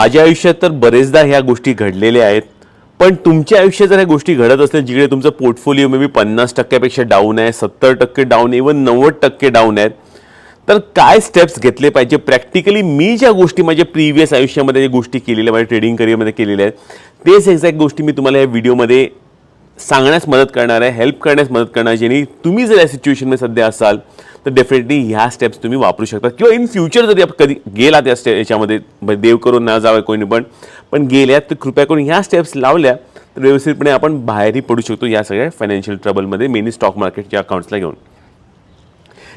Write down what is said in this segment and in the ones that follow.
माझ्या आयुष्यात तर बरेचदा ह्या गोष्टी घडलेल्या आहेत. पण तुमच्या आयुष्यात जर ह्या गोष्टी घडत असतील जिकडे तुमचं पोर्टफोलिओ मे बी 50% डाऊन आहे, 70% डाऊन, इव्हन 90% डाऊन आहेत, तर काय स्टेप्स घेतले पाहिजे प्रॅक्टिकली? मी ज्या गोष्टी माझ्या प्रिव्हियस आयुष्यामध्ये ज्या गोष्टी केलेल्या, माझ्या ट्रेडिंग करिअरमध्ये केलेल्या आहेत, तेच एक्झॅक्ट गोष्टी मी तुम्हाला या व्हिडिओमध्ये सांगण्यास मदत करणार आहे, हेल्प करण्यास मदत करणार आहे. जेणे तुम्ही जर या सिच्युएशनमध्ये सध्या असाल तर डेफिनेटली ह्या स्टेप्स तुम्ही वापरू शकता. किंवा इन फ्युचर जरी कधी गेलात याच्यामध्ये, देव करून न जावं कोणी, पण गेल्यात तर कृपया करून ह्या स्टेप्स लावल्या तर व्यवस्थितपणे आपण बाहेरही पडू शकतो या सगळ्या फायनान्शियल ट्रबलमध्ये, मेनली स्टॉक मार्केटच्या अकाउंट्सला घेऊन.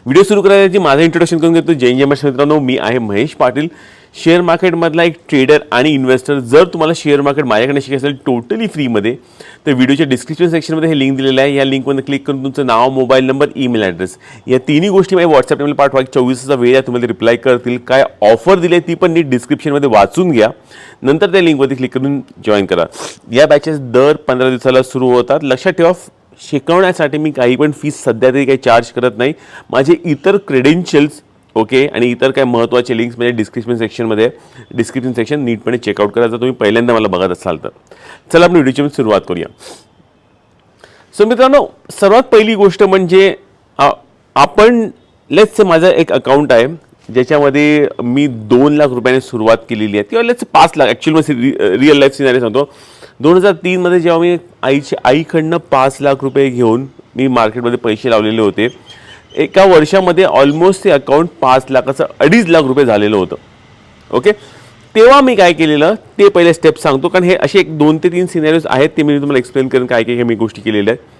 व्हिडिओ सुरू करायची माझं इंट्रोडक्शन करून घेतो. जय हिंद मित्रांनो, मी आहे महेश पाटील, शेअर मार्केटमधला एक ट्रेडर आणि इन्व्हेस्टर. जर तुम्हाला शेअर मार्केट माझ्याकडे शिकायचं असेल टोटली फ्रीमध्ये, तर व्हिडिओच्या डिस्क्रिप्शन सेक्शनमध्ये हे लिंक दिलेलं आहे. या लिंकमध्ये क्लिक करून तुमचं नाव, मोबाईल नंबर, ईमेल ॲड्रेस या तिन्ही गोष्टी माझ्या व्हॉट्सअप ईमेल पाठवा. 24चा वेळ आहे, तुम्हाला रिप्लाय करतील. काय ऑफर दिली ती पण नीट डिस्क्रिप्शनमध्ये वाचून घ्या. नंतर त्या लिंकवरती क्लिक करून जॉईन करा. या बॅचेस दर 15 दिवसाला सुरू होतात. लक्षात ठेवा, शिकवण्यासाठी मी काही पण फीस सध्या तरी काही चार्ज करत नाही. माझे इतर क्रेडेन्शियल्स ओके आणि इतर काय महत्त्वाचे लिंक्स म्हणजे डिस्क्रिप्शन सेक्शन नीटपणे चेकआउट करा जर तुम्ही पहिल्यांदा मला बघत असाल तर. चला आपण व्हिडिओची सुरुवात करूया. सो मित्रांनो, सर्वात पहिली गोष्ट म्हणजे आपण लेट्स से माझं एक अकाउंट आहे ज्याच्यामध्ये मी 2 लाख रुपयाने सुरुवात केलेली आहे, किंवा लेट्स 5 लाख. ॲक्च्युअली मी रिअल लाईफ सिनारी सांगतो. 2003 मध्ये जेव्हा मी आईकडनं 5 लाख रुपये घेऊन मी मार्केटमध्ये पैसे लावलेले होते, एका वर्षामध्ये ऑलमोस्ट ते अकाउंट 5 लाखाचं 2.5 लाख रुपये झालेलं होतं. ओके, तेव्हा मी काय केलेलं ते पहिले स्टेप सांगतो, कारण हे असे 2 ते 3 सिनेरियोज आहेत, ते मी तुम्हाला एक्सप्लेन करेन काय काय मी गोष्टी केलेल्या आहेत.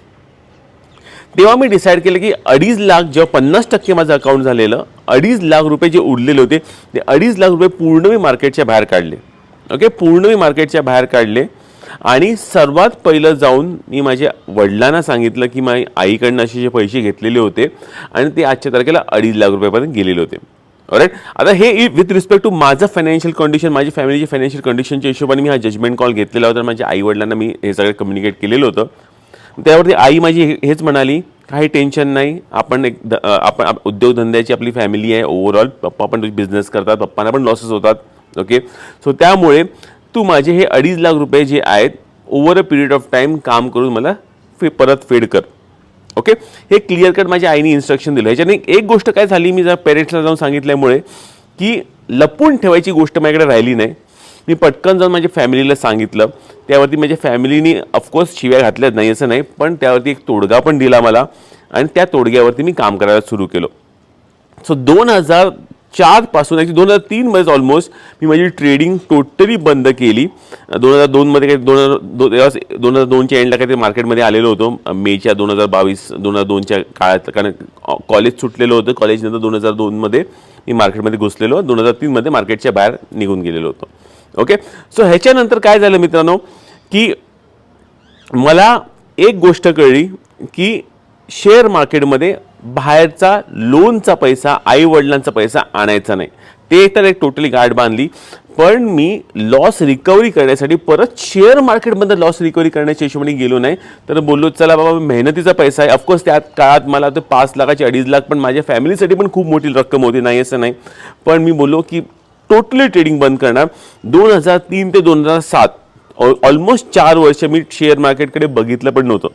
तेव्हा मी डिसाईड केलं की 2.5 लाख जेव्हा 50% माझं अकाउंट झालेलं, 2.5 लाख रुपये जे उरलेले होते ते 2.5 लाख रुपये पूर्ण मी मार्केटच्या बाहेर काढले. ओके, पूर्ण मी मार्केटच्या बाहेर काढले आणि सर्वात पहिलं जाऊन मी माझ्या वडिलांना सांगितलं की माझ्या आईकडनं असे जे पैसे घेतलेले होते आणि ते आजच्या तारखेला 2.5 लाख रुपयापर्यंत गेलेले होते. ऑलराईट, आता हे विथ रिस्पेक्ट टू माझं फायनान्शियल कंडिशन, माझी फॅमिलीची फायनान्शियल कंडिशनच्या हिशोबाने मी हा जजमेंट कॉल घेतलेला होता. माझ्या आईवडिलांना मी हे सगळं कम्युनिकेट केलेलं होतं. त्यावरती आई माझी हेच म्हणाली, काही टेन्शन नाही, आपण उद्योगधंद्याची आपली फॅमिली आहे ओव्हरऑल. पप्पा पण बिझनेस करतात, पप्पांना पण लॉसेस होतात. ओके, सो त्यामुळे तू माझे हे 2.5 लाख रुपये जे आहेत over a period of time काम करून मला परत फेड कर. ओके, हे क्लिअर कट माझ्या आईने इन्स्ट्रक्शन दिलं. ह्याच्याने एक गोष्ट काय झाली, मी जर पेरेंट्सला जाऊन सांगितल्यामुळे की लपून ठेवायची गोष्ट माझ्याकडे राहिली नाही. मी पटकन जाऊन माझ्या फॅमिलीला सांगितलं. त्यावरती माझ्या फॅमिलीने ऑफकोर्स शिव्या घातल्याच नाही असं नाही, पण त्यावरती एक तोडगा पण दिला मला आणि त्या तोडग्यावरती मी काम करायला सुरू केलं. सो 2004 पासून, ॲक्च्युली 2003 मध्येच ऑलमोस्ट मी माझी ट्रेडिंग टोटली बंद केली. 2002 मध्ये काही 2002च्या एंडला काही मार्केटमध्ये आलेलो होतो, मेच्या 2002च्या काळात, कारण कॉलेज सुटलेलं होतं. कॉलेजनंतर 2002 मध्ये मी मार्केटमध्ये घुसलेलो, 2003 मध्ये मार्केटच्या बाहेर निघून गेलेलो होतो. ओके, सो ह्याच्यानंतर काय झालं मित्रांनो की मला एक गोष्ट कळली की शेअर मार्केटमध्ये बाहेरचा लोनचा पैसा, आई वडिलांचा पैसा आणायचा नाही. ते तर एक टोटली गाठ बांधली. पण मी लॉस रिकव्हरी करण्यासाठी परत शेअर मार्केटमध्ये लॉस रिकव्हरी करण्याच्या हिशोबाने गेलो नाही, तर बोललो चला बाबा मेहनतीचा पैसा आहे. ऑफकोर्स त्या काळात मला ते 5 लाखाचे 2.5 लाख पण माझ्या फॅमिलीसाठी पण खूप मोठी रक्कम होती, नाही असं नाही. पण मी बोललो की टोटली ट्रेडिंग बंद करणार. 2003 ते 2007 ऑलमोस्ट 4 वर्ष मी शेअर मार्केटकडे बघितलं पण नव्हतं.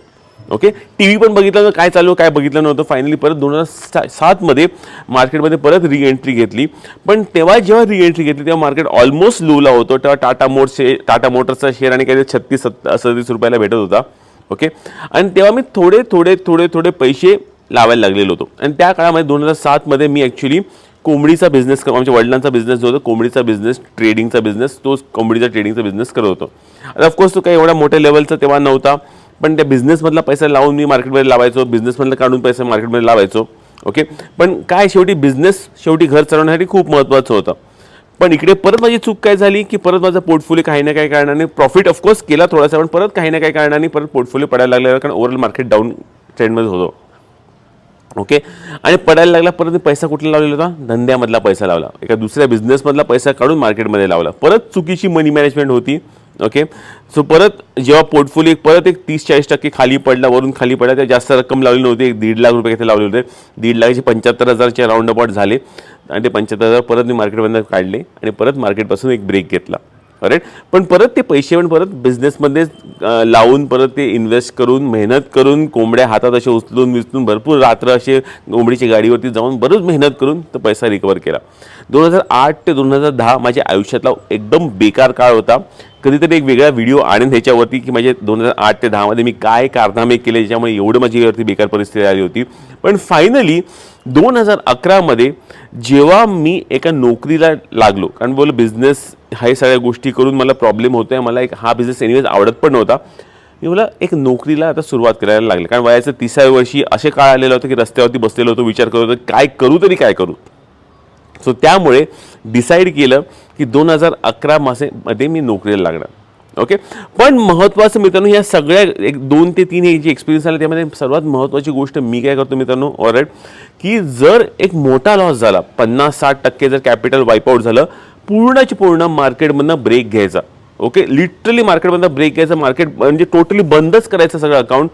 ओके, टी व्ही पण बघितलं, काय चालू काय बघितलं नव्हतं. फायनली परत 2007 मध्ये मार्केटमध्ये परत रिएंट्री घेतली. पण तेव्हा जेव्हा रिएंट्री घेतली तेव्हा मार्केट ऑलमोस्ट लोला होतं. तेव्हा टाटा मोटर्सचा शेअर आणि काही 36-37 रुपयाला भेटत होता. ओके, आणि तेव्हा मी थोडे पैसे लावायला लागलेलो होतो. आणि त्या काळामध्ये 2007 मध्ये मी ॲक्च्युली कोंबडीचा बिझनेस, आमच्या वडिलांचा बिझनेस जो होता कोंबडीचा बिझनेस, ट्रेडिंगचा बिझनेस, तो कोंबडीचा ट्रेडिंगचा बिझनेस करत होतो. आता ऑफकोर्स तो काही एवढ्या मोठ्या लेवलचा तेव्हा नव्हता, पण त्या बिझनेसमधला पैसा लावून मी मार्केटमध्ये लावायचो, बिझनेसमधला काढून पैसा मार्केटमध्ये लावायचो. ओके, पण काय शेवटी बिझनेस, शेवटी घर चालवण्यासाठी खूप महत्त्वाचं होतं. पण इकडे परत माझी चूक काय झाली की परत माझा पोर्टफोलिओ काही ना काही कारणाने, प्रॉफिट ऑफकोर्स केला थोडासा, पण परत काही ना काही कारणाने परत पोर्टफोलिओ पडायला लागला, कारण ओव्हरऑल मार्केट डाऊन ट्रेंडमध्ये होतो. ओके, आणि पडायला लागला. परत पैसा कुठला लावलेला होता, धंद्यामधला पैसा लावला, एका दुसऱ्या बिझनेसमधला पैसा काढून मार्केटमध्ये लावला. परत चुकीची मनी मॅनेजमेंट होती. ओके, सो परत जेव्हा पोर्टफोलिओ परत एक 30-40% खाली पडला, वरून खाली पडला, त्या जास्त रक्कम लावली नव्हती, 1.5 लाख रुपये लावले होते. 1.5 लाखाचे 75,000चे राऊंड अबाउट झाले आणि ते 75,000 परत मी मार्केटमधून काढले आणि परत मार्केटपासून एक ब्रेक घेतला. राईट. पण परत ते पैसे पण परत बिझनेसमध्ये लावून परत ते इन्व्हेस्ट करून मेहनत करून कोंबड्या हातात असे उचलून भरपूर रात्र असे कोंबडीच्या गाडीवरती जाऊन बरंच मेहनत करून तो पैसा रिकवर केला. 2008 ते 2010 माझ्या आयुष्यातला एकदम बेकार काळ होता. कधीतरी एक वेगळा व्हिडिओ आणेन ह्याच्यावरती की माझे 2008 ते 10 मी काय कारनामे केले ज्यामुळे एवढं माझ्यावरती बेकार परिस्थिती आली होती. पण फायनली 2011 जेव्हा मी एका नोकरीला लागलो, कारण बोल बिझनेस ह्या सगळ्या गोष्टी करून मला प्रॉब्लेम होतो आहे, मला एक हा बिझनेस एनिवेज आवडत पण नव्हता. मी मला एक नोकरीला आता सुरुवात करायला लागली, कारण वयाचं 30व्या वर्षी असे काळ आलेलं होतं की रस्त्यावरती बसलेलो होतो, विचार करत होतो काय करू तरी काय करू. सो त्यामुळे डिसाईड केलं की 2011 मध्ये मी नोकरीला लागणार. ओके. पण महत्त्वाचं मित्रांनो, या सगळ्या 2 ते 3 हे जे एक्सपिरियन्स आले त्यामध्ये सर्वात महत्त्वाची गोष्ट मी काय करतो मित्रांनो, ऑलराईट, की जर एक मोठा लॉस झाला 50-60% जर कॅपिटल वाईपआउट झालं, पूर्णच्या पूर्ण मार्केटमधनं ब्रेक घ्यायचा. ओके. लिटरली मार्केटमधनं ब्रेक घ्यायचा, मार्केट म्हणजे टोटली बंदच करायचं सगळं अकाउंट.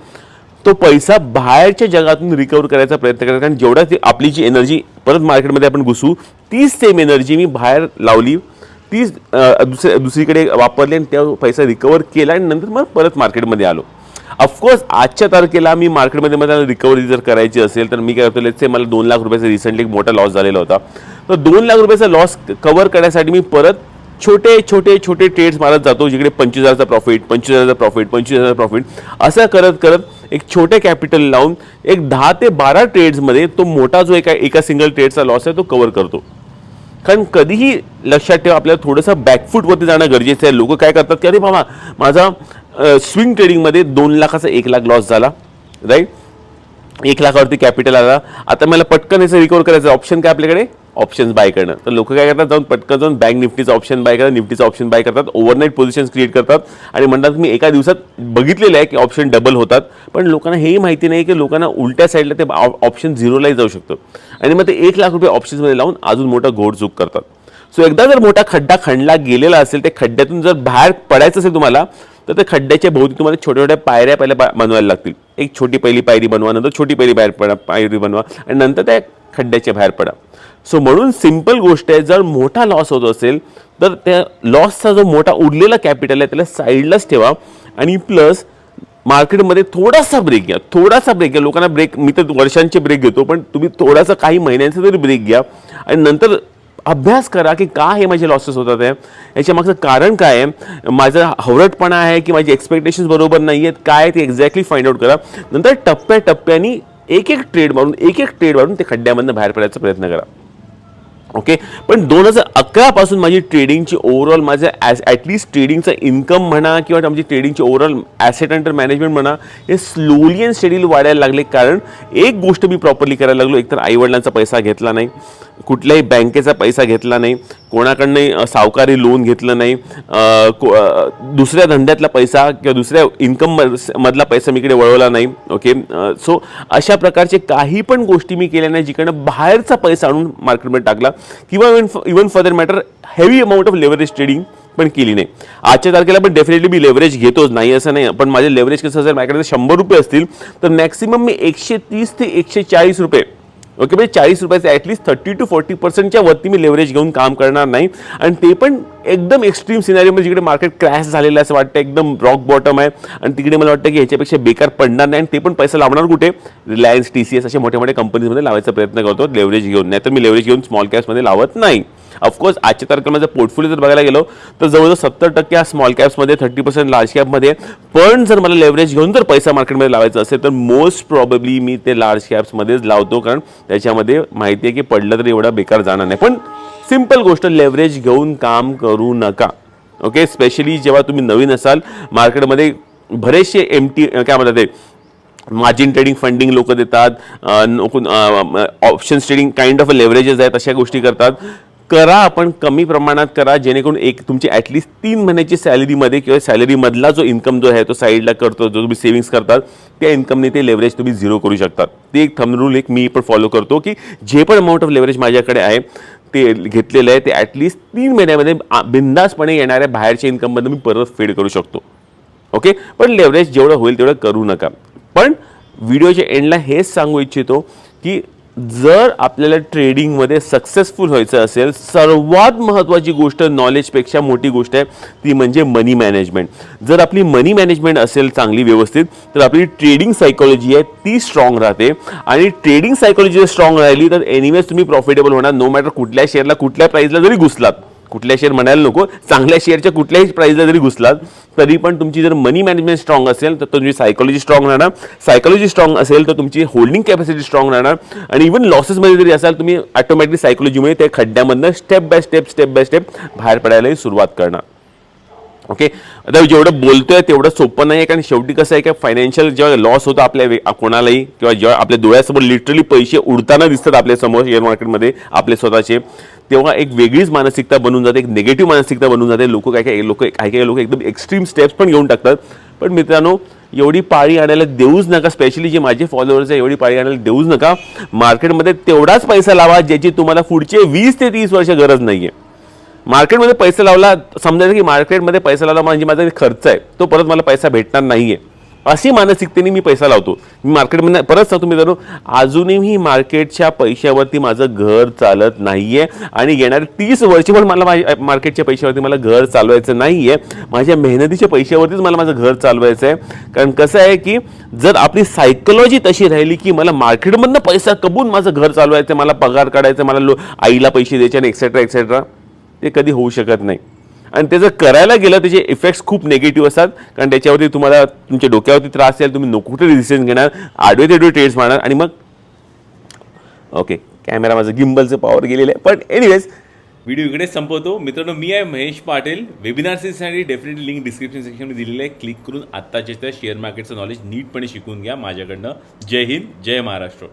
तो पैसा बाहेरच्या जगातून रिकवर करायचा प्रयत्न करायचा, कारण जेवढा ती आपली जी एनर्जी परत मार्केटमध्ये आपण घुसू, तीच सेम एनर्जी मी बाहेर लावली, तीच दुसरीकडे वापरली आणि त्या पैसा रिकवर केला आणि नंतर मग परत मार्केटमध्ये आलो. ऑफकोर्स आजच्या तारखेला मी मार्केटमध्ये मला रिकव्हरी जर करायची असेल तर मी काय करतो, लेट्स से मला 2 लाख रुपयाचा रिसेंटली एक मोठा लॉस झालेला होता. तर 2 लाख रुपयाचा लॉस कव्हर करण्यासाठी मी परत छोटे छोटे छोटे ट्रेड्स मारत जातो, जिकडे 25,000चा प्रॉफिट, 25,000चा प्रॉफिट, 25,000चा प्रॉफिट, असं करत करत एक छोटे कॅपिटल लावून एक 10 ते 12 ट्रेड्समध्ये तो मोठा जो एका सिंगल ट्रेडचा लॉस आहे तो कव्हर करतो. कारण कधीही लक्षात ठेवा, आपल्याला थोडंसं बॅकफूटवरती जाणं गरजेचं आहे. लोक काय करतात की अरे बाबा माझा स्विंग ट्रेडिंगमध्ये 2 लाखाचा 1 लाख लॉस झाला, राईट, 1 लाखावरती कॅपिटल आला, आता मला पटकन याचं रिकवर करायचं ऑप्शन काय आपल्याकडे, ऑप्शन्स बाय करणं. तर लोक काय करतात, जाऊन पटकन जाऊन बँक निफ्टीचा ऑप्शन बाय करतात, निफ्टीचा ऑप्शन बाय करतात, ओव्हरनाईट पोझिशन्स क्रिएट करतात आणि म्हणतात मी एका दिवसात बघितलेलं आहे की ऑप्शन डबल होतात. पण लोकांना हेही माहिती नाही की लोकांना उलट्या साईडला ते ऑप्शन झिरोलाही जाऊ शकतं आणि मग ते 1 लाख रुपये ऑप्शन्समध्ये लावून अजून मोठा घोडचूक करतात. सो एकदा जर मोठा खड्डा खणला गेलेला असेल, त्या खड्ड्यातून जर बाहेर पडायचं असेल तुम्हाला, तर त्या खड्ड्याच्या भोवती तुम्हाला छोट्या छोट्या पायऱ्या पहिल्या बनवायला लागतील. एक छोटी पहिली पायरी बनवा, नंतर छोटी पहिली पायरी बनवा आणि नंतर त्या खड्ड्याच्या बाहेर पडा. सो म्हणून सिंपल गोष्ट आहे, जर मोठा लॉस होत असेल तर त्या लॉसचा जो मोठा उरलेला कॅपिटल आहे त्याला साईडलाच ठेवा आणि प्लस मार्केटमध्ये थोडासा ब्रेक घ्या, थोडासा ब्रेक घ्या. लोकांना ब्रेक, मी तर वर्षांचे ब्रेक घेतो, पण तुम्ही थोडासा काही महिन्यांचा तरी ब्रेक घ्या आणि नंतर अभ्यास करा की का हे माझे लॉसेस होतात आहे, याच्या मागचं कारण काय आहे, माझा हवरटपणा आहे की माझे एक्सपेक्टेशन्स बरोबर नाही आहेत, काय ते एक्झॅक्टली फाइंड आउट करा. नंतर टप्प्याटप्प्याने एक ट्रेड मारून ते खड्ड्यामधून बाहेर पडायचा प्रयत्न करा. ओके. पण 2011 पासून माझी ट्रेडिंगची ओव्हरऑल, माझं ॲटलिस्ट ट्रेडिंगचं इन्कम म्हणा किंवा माझी ट्रेडिंगची ओव्हरऑल ॲसेट अंडर मॅनेजमेंट म्हणा, हे स्लोली अँड स्टडीली वाढायला लागले. कारण एक गोष्ट मी प्रॉपरली करायला लागलो, एकतर आईवडिलांचा पैसा घेतला नाही, कुठल्याही बँकेचा पैसा घेतला नाही, कोणाकडनं सावकारी लोन घेतलं नाही, दुसऱ्या धंद्यातला पैसा किंवा दुसऱ्या इन्कम मधला पैसा मी इकडे वळवला नाही. ओके. सो अशा प्रकारचे काही पण गोष्टी मी केल्या नाही जिकडनं बाहेरचा पैसा आणून मार्केटमध्ये टाकला किंवा even for that matter heavy amount of leverage trading पण केली नाही. आजच्या तारखेला पण डेफिनेटली मी लेव्हरेज घेतोच, नाही असं नाही, पण माझे लेव्हरेज कसं असेल, माझ्याकडे 100 रुपये असतील तर मॅक्सिमम मी 130 ते 140 रुपये, ओके, म्हणजे 40 रुपयाचे ॲटलिस्ट 30 to 40% वरती मी लेव्हरेज घेऊन काम करणार नाही. आणि ते पण एकदम एक्स्ट्रीम सिनारिओमध्ये जिकडे मार्केट क्रॅश झालेलं आहे, असं वाटतं एकदम रॉक बॉटम आहे आणि तिकडे मला वाटतं की ह्याच्यापेक्षा बेकार पडणार नाही. आणि ते पण पैसा लावणार कुठे, रिलायन्स, TCS अशा मोठ्या मोठ्या कंपनीजमध्ये लावायचा प्रयत्न करतो लेव्हरेज घेऊन, नाही तर मी लेव्हरेज घेऊन स्मॉल कॅप्समध्ये लावत नाही. ऑफकोर्स आजच्या तारखेला माझा पोर्टफोलिओ जर बघायला गेलो तर जवळजवळ 70% हा स्मॉल कॅप्समध्ये, 30% लार्ज कॅपमध्ये. पण जर मला लेव्हरेज घेऊन जर पैसा मार्केटमध्ये लावायचा असेल तर मोस्ट प्रॉबेबली मी ते लार्ज कॅप्समध्येच लावतो, कारण त्याच्यामध्ये माहिती आहे की पडलं तर एवढा बेकार जाणार नाही. पण सिंपल गोष्ट, लेव्हरेज घेऊन काम करू नका. ओके. स्पेशली जेव्हा तुम्ही नवीन असाल मार्केटमध्ये, बरेचसे काय म्हणतात ते मार्जिन ट्रेडिंग फंडिंग लोक देतात, ऑप्शन्स ट्रेडिंग काइंड ऑफ लेव्हरेजेस आहेत, अशा गोष्टी करतात. करा, आपण कमी प्रमाणात करा, जेणेकरून एक तुमची ॲटलिस्ट 3 महिन्याची सॅलरीमध्ये किंवा सॅलरीमधला जो इन्कम जो आहे तो साईडला करतो, जो तुम्ही सेव्हिंग्स करतात त्या इन्कमने ते लेव्हरेज तुम्ही झिरो करू शकतात. ते एक थंब रूल एक मी पण फॉलो करतो की जे पण अमाऊंट ऑफ लेव्हरेज माझ्याकडे आहे ते घेतलेलं आहे ते ॲटलिस्ट 3 महिन्यामध्ये बिंदासपणे येणाऱ्या बाहेरच्या इन्कममध्ये मी परत फेड करू शकतो. ओके. पण लेव्हरेज जेवढं होईल तेवढं करू नका. पण व्हिडिओच्या एंडला हेच सांगू इच्छितो की जर आपल्याला ट्रेडिंगमध्ये सक्सेसफुल व्हायचं असेल, सर्वात महत्त्वाची गोष्ट, नॉलेजपेक्षा मोठी गोष्ट आहे ती म्हणजे मनी मॅनेजमेंट. जर आपली मनी मॅनेजमेंट असेल चांगली व्यवस्थित, तर आपली ट्रेडिंग सायकोलॉजी आहे ती स्ट्रॉंग राहते. आणि ट्रेडिंग सायकोलॉजी जर स्ट्रॉंग राहिली तर एनिवेज तुम्ही प्रॉफिटेबल होणार. नो मॅटर कुठल्या शेअरला कुठल्या प्राईजला जरी घुसलात, कुठल्या शेअर म्हणायला नको, चांगल्या शेअरच्या कुठल्याही प्राईजला जरी घुसलात तरी पण तुमची जर मनी मॅनेजमेंट स्ट्रॉंग असेल तर तुमची सायकोलॉजी स्ट्रॉंग राहणार. सायकोलॉजी स्ट्रॉंग असेल तर तुमची होल्डिंग कॅपॅसिटी स्ट्रॉंग राहणार. आणि इव्हन लॉसेसमध्ये जरी असाल तुम्ही ऑटोमॅटिक सायकोलॉजीमुळे त्या खड्ड्यामधनं स्टेप बाय स्टेप बाहेर पडायलाही सुरुवात करणार. ओके, आता जेवढं बोलतोय तेवढं सोपं नाही आहे. कारण शेवटी कसं आहे की फायनान्शियल जेव्हा लॉस होतो आपल्या कोणालाही, किंवा जेव्हा आपल्या डोळ्यासमोर लिटरली पैसे उडताना दिसतात आपल्या समोर शेअर मार्केटमध्ये आपले स्वतःचे, तेव्हा एक वेगळीच मानसिकता बनून जाते, एक निगेटिव्ह मानसिकता बनून जाते. काय काय लोक एकदम एक्स्ट्रीम स्टेप्स पण घेऊन टाकतात. पण मित्रांनो, एवढी पाळी आणायला देऊच नका. स्पेशली जे माझे फॉलोअर्स आहे, एवढी पाळी आणायला देऊच नका. मार्केटमध्ये तेवढाच पैसा लावा ज्याची तुम्हाला पुढचे 20 ते 30 वर्ष गरज नाही आहे. मार्केटमध्ये पैसा लावला, समजायचं की मार्केटमध्ये पैसा लावला म्हणजे माझा खर्च आहे, तो परत मला पैसा भेटणार नाही आहे, अशी मानसिकतेने मी पैसा लावतो. मी मार्केटमध्ये परत सांगतो मित्रांनो, अजूनही मार्केटच्या पैशावरती माझं घर चालत नाही आहे. आणि येणारी 30 वर्ष पण मला मार्केटच्या पैशावरती मला घर चालवायचं नाही आहे. माझ्या मेहनतीच्या पैशावरतीच मला माझं घर चालवायचं आहे. कारण कसं आहे की जर आपली सायकोलॉजी तशी राहिली की मला मार्केटमधनं पैसा कमवून माझं घर चालवायचं आहे, मला पगार काढायचा, मला आईला पैसे द्यायचे आणि एक्सेट्रा, ते कधी होऊ शकत नाही. आणि ते जर करायला गेलं त्याचे इफेक्ट्स खूप निगेटिव्ह असतात. कारण त्याच्यावरती तुम्हाला तुमच्या डोक्यावरती त्रास असेल, तुम्ही नको कुठे डिसिजन घेणार, आडवे तेडवे ट्रेड्स मारणार. आणि मग ओके, कॅमेरा माझं गिम्बलचं पॉवर गेलेलं आहे. पण एनिवेज, व्हिडिओ इकडेच संपवतो. मित्रांनो, मी आहे महेश पाटील. वेबिनार्ससाठी डेफिनेटली लिंक डिस्क्रिप्शन सेक्शनमध्ये दिलेली आहे. क्लिक करून आत्ताच्या शेअर मार्केटचं नॉलेज नीटपणे शिकून घ्या माझ्याकडनं. जय हिंद, जय महाराष्ट्र.